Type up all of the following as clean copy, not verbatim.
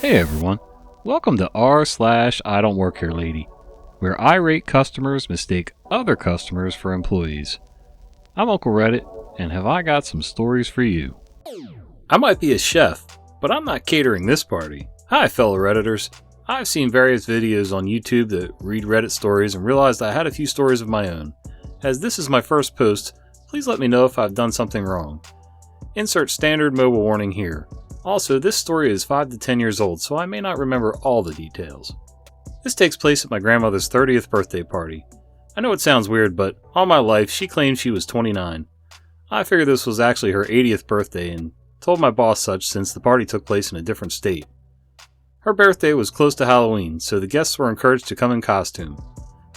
Hey everyone, welcome to r/I don't work here lady, where irate customers mistake other customers for employees. I'm Uncle Reddit, and have I got some stories for you. I might be a chef, but I'm not catering this party. Hi fellow Redditors. I've seen various videos on YouTube that read Reddit stories and realized I had a few stories of my own. As this is my first post, please let me know if I've done something wrong. Insert standard mobile warning here. Also, this story is 5 to 10 years old, so I may not remember all the details. This takes place at my grandmother's 30th birthday party. I know it sounds weird, but all my life she claimed she was 29. I figured this was actually her 80th birthday and told my boss such since the party took place in a different state. Her birthday was close to Halloween, so the guests were encouraged to come in costume.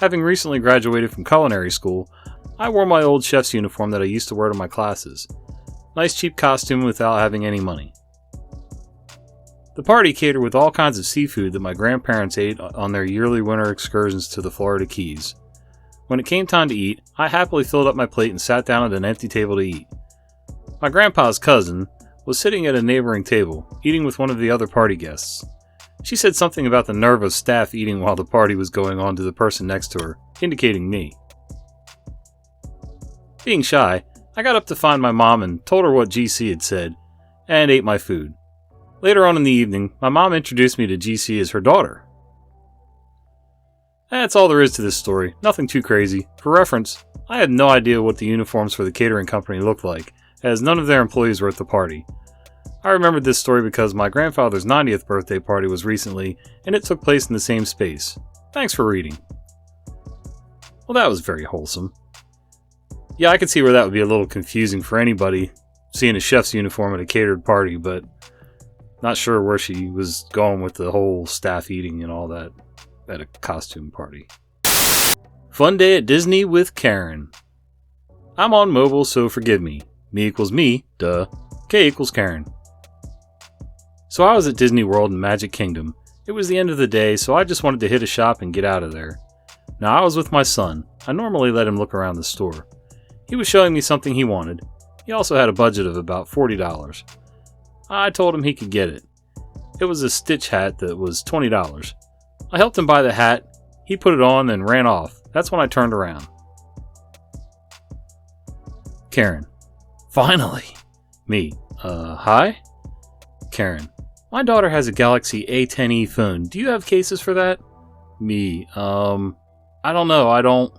Having recently graduated from culinary school, I wore my old chef's uniform that I used to wear to my classes. Nice cheap costume without having any money. The party catered with all kinds of seafood that my grandparents ate on their yearly winter excursions to the Florida Keys. When it came time to eat, I happily filled up my plate and sat down at an empty table to eat. My grandpa's cousin was sitting at a neighboring table, eating with one of the other party guests. She said something about the nerve of staff eating while the party was going on to the person next to her, indicating me. Being shy, I got up to find my mom and told her what GC had said, and ate my food. Later on in the evening, my mom introduced me to GC as her daughter. That's all there is to this story, nothing too crazy. For reference, I had no idea what the uniforms for the catering company looked like, as none of their employees were at the party. I remembered this story because my grandfather's 90th birthday party was recently, and it took place in the same space. Thanks for reading. Well, that was very wholesome. Yeah, I could see where that would be a little confusing for anybody, seeing a chef's uniform at a catered party, but not sure where she was going with the whole staff eating and all that at a costume party. Fun day at Disney with Karen. I'm on mobile, so forgive me. Me equals me, duh. K equals Karen. So I was at Disney World in Magic Kingdom. It was the end of the day, so I just wanted to hit a shop and get out of there. Now I was with my son. I normally let him look around the store. He was showing me something he wanted. He also had a budget of about $40. I told him he could get it. It was a Stitch hat that was $20. I helped him buy the hat, he put it on and ran off. That's when I turned around. Karen. Finally. Me. Hi? Karen. My daughter has a Galaxy A10e phone. Do you have cases for that? Me. I don't know,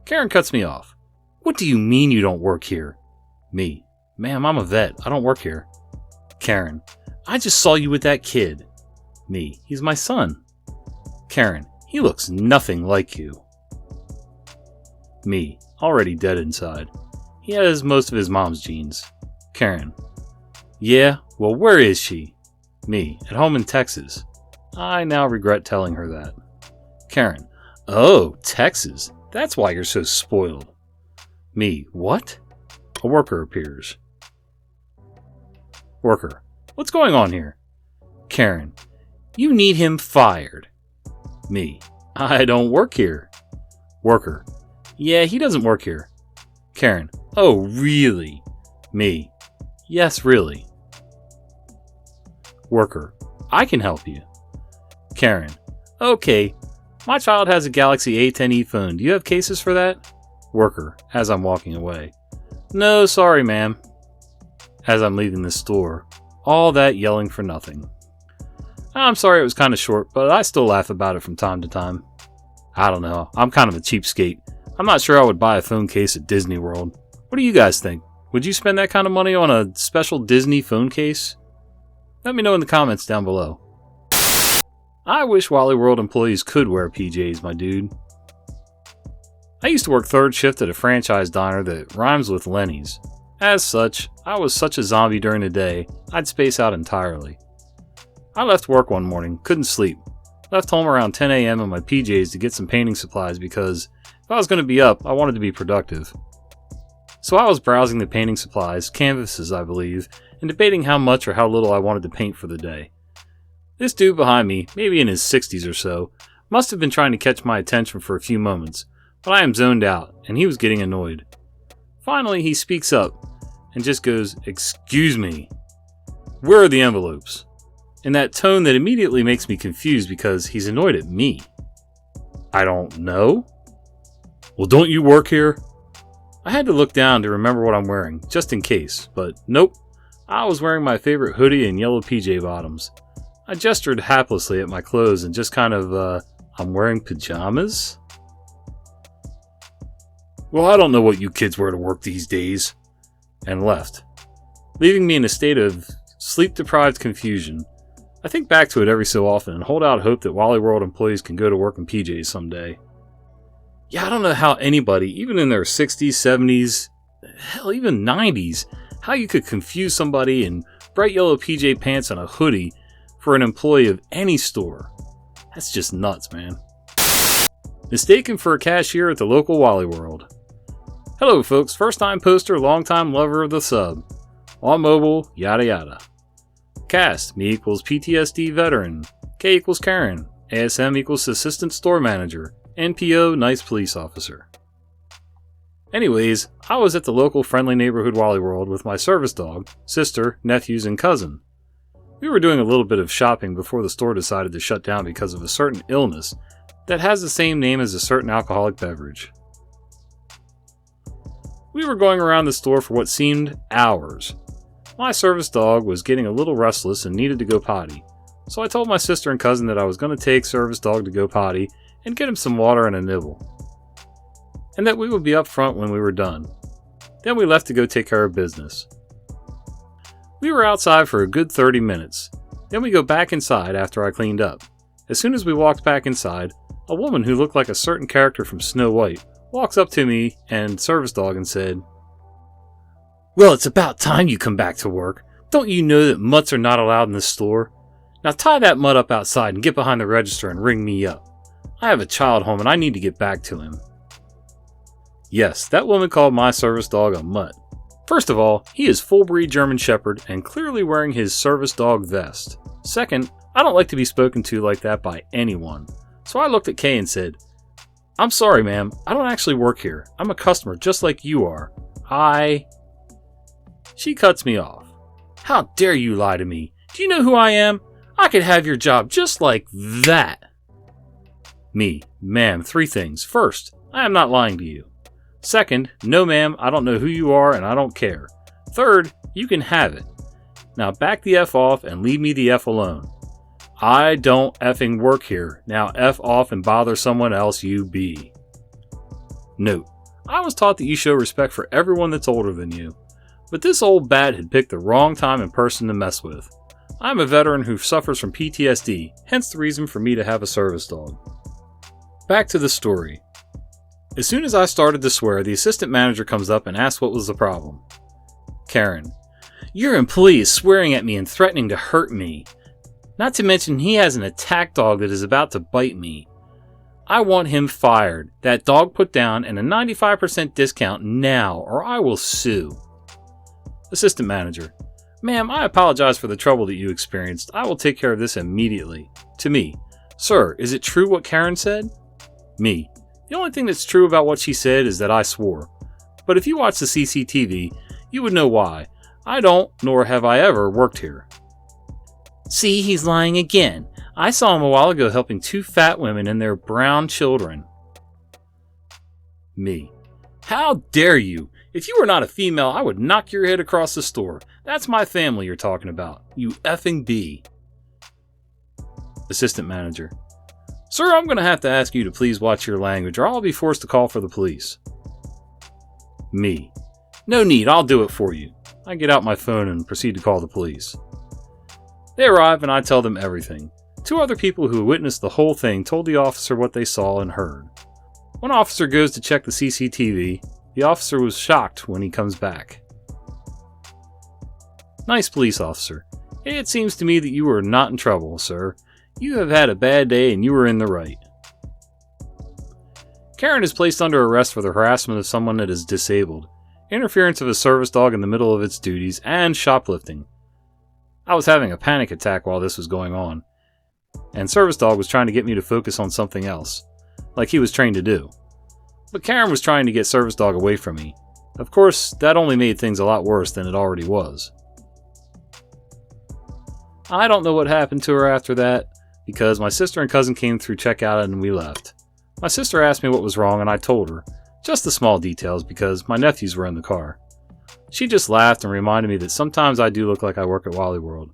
Karen cuts me off. What do you mean you don't work here? Me. Ma'am, I'm a vet. I don't work here. Karen. I just saw you with that kid. Me. He's my son. Karen. He looks nothing like you. Me. Already dead inside. He has most of his mom's genes. Karen. Yeah? Well, where is she? Me. At home in Texas. I now regret telling her that. Karen. Oh, Texas. That's why you're so spoiled. Me. What? A worker appears. Worker. What's going on here? Karen. You need him fired. Me. I don't work here. Worker. Yeah, he doesn't work here. Karen. Oh, really? Me. Yes, really. Worker. I can help you. Karen. Okay. My child has a Galaxy A10e phone. Do you have cases for that? Worker. As I'm walking away. No, sorry, ma'am. As I'm leaving the store. All that yelling for nothing. I'm sorry it was kind of short, but I still laugh about it from time to time. I don't know, I'm kind of a cheapskate. I'm not sure I would buy a phone case at Disney World. What do you guys think? Would you spend that kind of money on a special Disney phone case? Let me know in the comments down below. I wish Wally World employees could wear PJs, my dude. I used to work third shift at a franchise diner that rhymes with Lenny's. As such, I was such a zombie during the day, I'd space out entirely. I left work one morning, couldn't sleep. Left home around 10 a.m. in my PJs to get some painting supplies because if I was going to be up, I wanted to be productive. So I was browsing the painting supplies, canvases I believe, and debating how much or how little I wanted to paint for the day. This dude behind me, maybe in his 60s or so, must have been trying to catch my attention for a few moments, but I am zoned out, and he was getting annoyed. Finally, he speaks up and just goes, "Excuse me, where are the envelopes?" in that tone that immediately makes me confused because he's annoyed at me. I don't know. Well, don't you work here? I had to look down to remember what I'm wearing, just in case, but nope. I was wearing my favorite hoodie and yellow PJ bottoms. I gestured haplessly at my clothes and just kind of, I'm wearing pajamas? Well, I don't know what you kids wear to work these days. And left, leaving me in a state of sleep-deprived confusion. I think back to it every so often and hold out hope that Wally World employees can go to work in PJs someday. Yeah, I don't know how anybody, even in their 60s, 70s, hell, even 90s, how you could confuse somebody in bright yellow PJ pants and a hoodie for an employee of any store. That's just nuts, man. Mistaken for a cashier at the local Wally World. Hello folks, first time poster, long time lover of the sub. On mobile, yada yada. Cast, me equals PTSD veteran. K equals Karen. ASM equals assistant store manager. NPO, nice police officer. Anyways, I was at the local friendly neighborhood Wally World with my service dog, sister, nephews, and cousin. We were doing a little bit of shopping before the store decided to shut down because of a certain illness that has the same name as a certain alcoholic beverage. We were going around the store for what seemed hours. My service dog was getting a little restless and needed to go potty, so I told my sister and cousin that I was going to take service dog to go potty and get him some water and a nibble, and that we would be up front when we were done. Then we left to go take care of business. We were outside for a good 30 minutes. Then we go back inside after I cleaned up. As soon as we walked back inside, a woman who looked like a certain character from Snow White walks up to me and service dog and said, "Well, it's about time you come back to work. Don't you know that mutts are not allowed in this store? Now tie that mutt up outside and get behind the register and ring me up. I have a child home and I need to get back to him." Yes, that woman called my service dog a mutt. First of all, he is full breed German Shepherd and clearly wearing his service dog vest. Second, I don't like to be spoken to like that by anyone. So I looked at Kay and said, "I'm sorry, ma'am. I don't actually work here. I'm a customer just like you are. She cuts me off. "How dare you lie to me? Do you know who I am? I could have your job just like that." Me, "Ma'am, 3 things. First, I am not lying to you. Second, no ma'am, I don't know who you are and I don't care. Third, you can have it. Now back the F off and leave me the F alone. I don't effing work here. Now F off and bother someone else, you be." Note, I was taught that you show respect for everyone that's older than you, but this old bat had picked the wrong time and person to mess with. I'm a veteran who suffers from PTSD, hence the reason for me to have a service dog. Back to the story. As soon as I started to swear, the assistant manager comes up and asks what was the problem. Karen, "Your employee is swearing at me and threatening to hurt me. Not to mention he has an attack dog that is about to bite me. I want him fired, that dog put down, and a 95% discount now, or I will sue." Assistant manager, "Ma'am, I apologize for the trouble that you experienced. I will take care of this immediately." To me, "Sir, is it true what Karen said?" Me, "The only thing that's true about what she said is that I swore. But if you watch the CCTV, you would know why. I don't, nor have I ever, worked here." "See, he's lying again. I saw him a while ago helping 2 fat women and their brown children." Me, "How dare you? If you were not a female, I would knock your head across the store. That's my family you're talking about. You effing B." Assistant manager, "Sir, I'm going to have to ask you to please watch your language or I'll be forced to call for the police." Me, "No need, I'll do it for you." I get out my phone and proceed to call the police. They arrive and I tell them everything. 2 other people who witnessed the whole thing told the officer what they saw and heard. One officer goes to check the CCTV. The officer was shocked when he comes back. "Nice police officer. It seems to me that you are not in trouble, sir. You have had a bad day and you were in the right." Karen is placed under arrest for the harassment of someone that is disabled, interference of a service dog in the middle of its duties, and shoplifting. I was having a panic attack while this was going on, and service dog was trying to get me to focus on something else, like he was trained to do. But Karen was trying to get service dog away from me. Of course, that only made things a lot worse than it already was. I don't know what happened to her after that, because my sister and cousin came through checkout and we left. My sister asked me what was wrong and I told her, just the small details because my nephews were in the car. She just laughed and reminded me that sometimes I do look like I work at Wally World.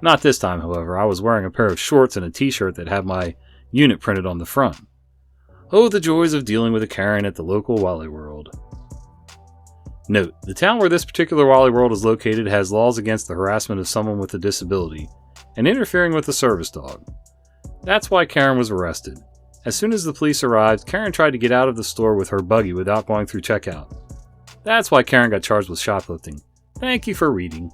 Not this time, however. I was wearing a pair of shorts and a t-shirt that had my unit printed on the front. Oh, the joys of dealing with a Karen at the local Wally World. Note, the town where this particular Wally World is located has laws against the harassment of someone with a disability and interfering with a service dog. That's why Karen was arrested. As soon as the police arrived, Karen tried to get out of the store with her buggy without going through checkout. That's why Karen got charged with shoplifting. Thank you for reading.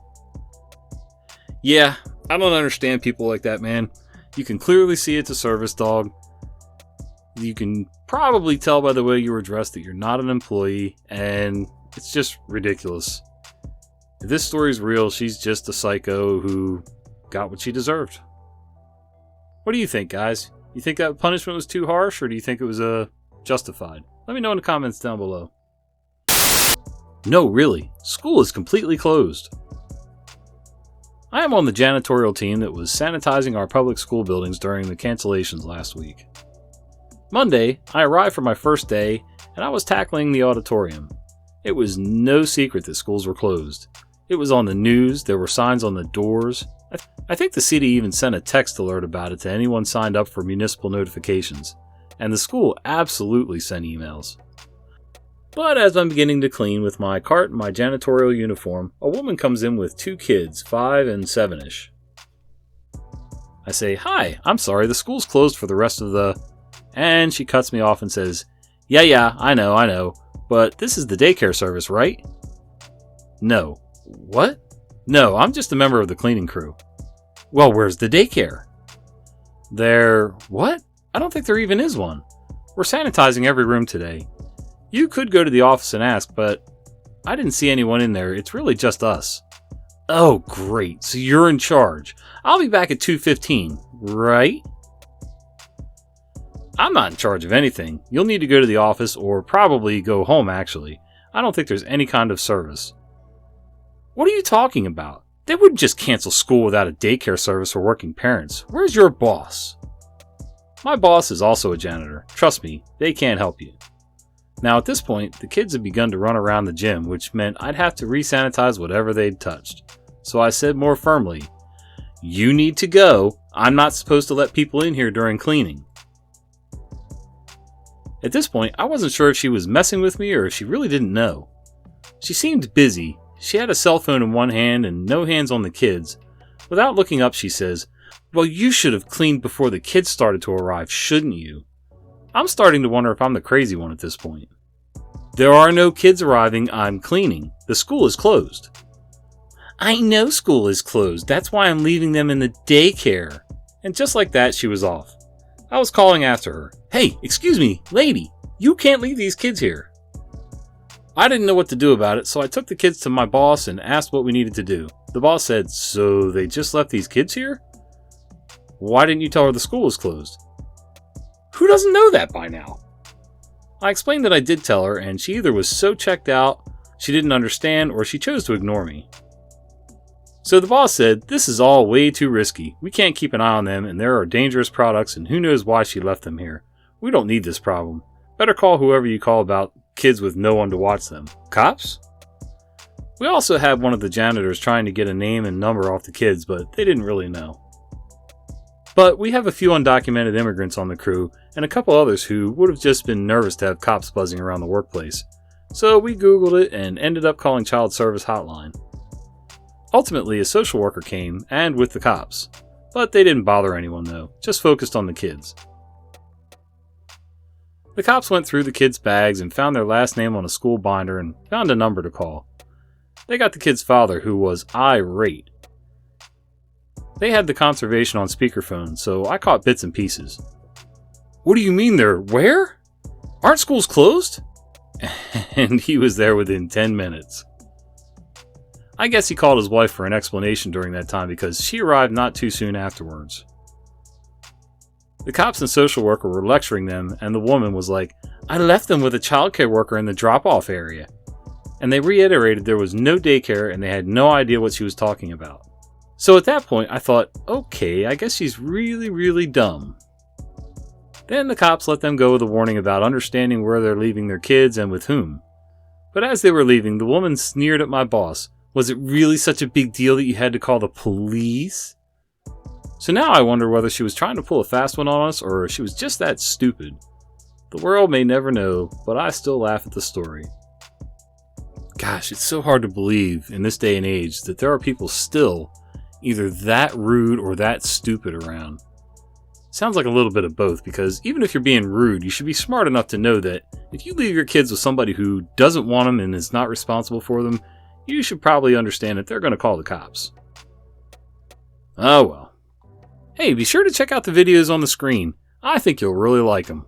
Yeah, I don't understand people like that, man. You can clearly see it's a service dog. You can probably tell by the way you were dressed that you're not an employee, and it's just ridiculous. If this story's real, she's just a psycho who got what she deserved. What do you think, guys? You think that punishment was too harsh, or do you think it was justified? Let me know in the comments down below. No, really. School is completely closed. I am on the janitorial team that was sanitizing our public school buildings during the cancellations last week. Monday, I arrived for my first day, and I was tackling the auditorium. It was no secret that schools were closed. It was on the news, there were signs on the doors. I think the city even sent a text alert about it to anyone signed up for municipal notifications, and the school absolutely sent emails. But as I'm beginning to clean with my cart and my janitorial uniform, a woman comes in with 2 kids, 5 and 7-ish. I say, "Hi, I'm sorry, the school's closed for the rest of the..." And she cuts me off and says, Yeah, I know, but this is the daycare service, right?" "No." "What?" "No, I'm just a member of the cleaning crew." "Well, where's the daycare?" What? I don't think there even is one. We're sanitizing every room today. You could go to the office and ask, but I didn't see anyone in there. It's really just us." "Oh, great. So you're in charge. I'll be back at 2:15, right?" "I'm not in charge of anything. You'll need to go to the office or probably go home, actually. I don't think there's any kind of service." "What are you talking about? They wouldn't just cancel school without a daycare service for working parents. Where's your boss?" "My boss is also a janitor. Trust me, they can't help you." Now at this point, the kids had begun to run around the gym, which meant I'd have to re-sanitize whatever they'd touched. So I said more firmly, "You need to go. I'm not supposed to let people in here during cleaning." At this point, I wasn't sure if she was messing with me or if she really didn't know. She seemed busy. She had a cell phone in one hand and no hands on the kids. Without looking up, she says, "Well, you should have cleaned before the kids started to arrive, shouldn't you?" I'm starting to wonder if I'm the crazy one at this point. "There are no kids arriving, I'm cleaning. The school is closed." "I know school is closed. That's why I'm leaving them in the daycare." And just like that, she was off. I was calling after her. "Hey, excuse me, lady, you can't leave these kids here." I didn't know what to do about it, so I took the kids to my boss and asked what we needed to do. The boss said, "So they just left these kids here? Why didn't you tell her the school was closed?" Who doesn't know that by now? I explained that I did tell her, and she either was so checked out, she didn't understand, or she chose to ignore me. So the boss said, "This is all way too risky. We can't keep an eye on them, and there are dangerous products, and who knows why she left them here. We don't need this problem. Better call whoever you call about kids with no one to watch them. Cops?" We also had one of the janitors trying to get a name and number off the kids, but they didn't really know. But we have a few undocumented immigrants on the crew, and a couple others who would have just been nervous to have cops buzzing around the workplace. So we Googled it and ended up calling Child Service Hotline. Ultimately, a social worker came, and with the cops. But they didn't bother anyone though, just focused on the kids. The cops went through the kids' bags and found their last name on a school binder and found a number to call. They got the kid's father, who was irate. They had the conservation on speakerphone, so I caught bits and pieces. "What do you mean they're where? Aren't schools closed?" And he was there within 10 minutes. I guess he called his wife for an explanation during that time because she arrived not too soon afterwards. The cops and social worker were lecturing them, and the woman was like, "I left them with a childcare worker in the drop-off area." And they reiterated there was no daycare and they had no idea what she was talking about. So at that point, I thought, okay, I guess she's really, really dumb. Then the cops let them go with a warning about understanding where they're leaving their kids and with whom. But as they were leaving, the woman sneered at my boss. Was it really such a big deal that you had to call the police? So now I wonder whether she was trying to pull a fast one on us or she was just that stupid. The world may never know, but I still laugh at the story. Gosh, it's so hard to believe in this day and age that there are people still either that rude or that stupid around. Sounds like a little bit of both, because even if you're being rude, you should be smart enough to know that if you leave your kids with somebody who doesn't want them and is not responsible for them, you should probably understand that they're going to call the cops. Oh well. Hey, be sure to check out the videos on the screen. I think you'll really like them.